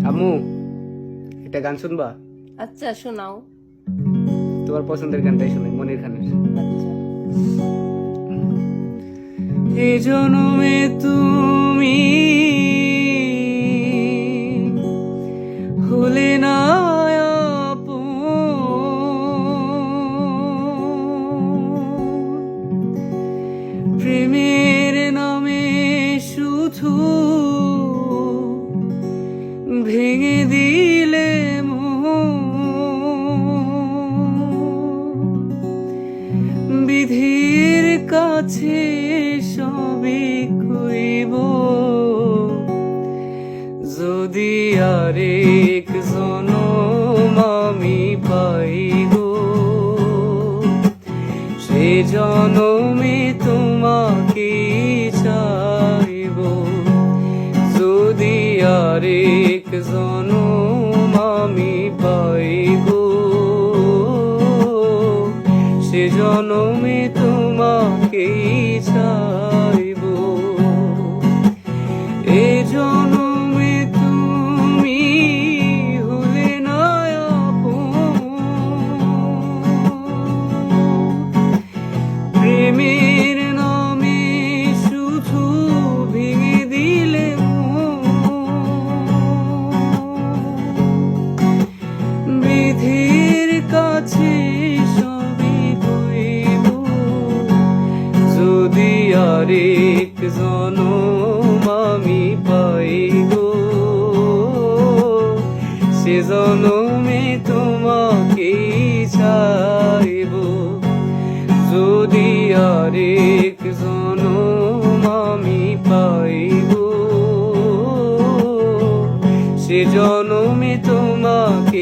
আম্মু, একটা গান শুনবা? আচ্ছা শোনাও। তোমার পছন্দের গানটাই শোনাই, মনির খানের। আচ্ছা। এই জন্মে তুমি হলে না আপন, প্রেমের নামে শুধু ভেঙে দিলে বিধির কাছে সবই কইব, যদি আরেক জনম আমি পাই গো, সে জনমে তোমাকে চাইব, যদি আরেক জনম আমি পাই গো, সে জনমে তোমাকে চাইব। এ জনমে তুমি হলে না আপন, প্রেমের নামে শুধু ভেঙে দিলে বিধির কাছে আরেক জনম আমি পাই গো, সে জনমে তোমাকে চাইব, যদি আরেক জনম আমি পাই গো, সে জনমে তোমাকে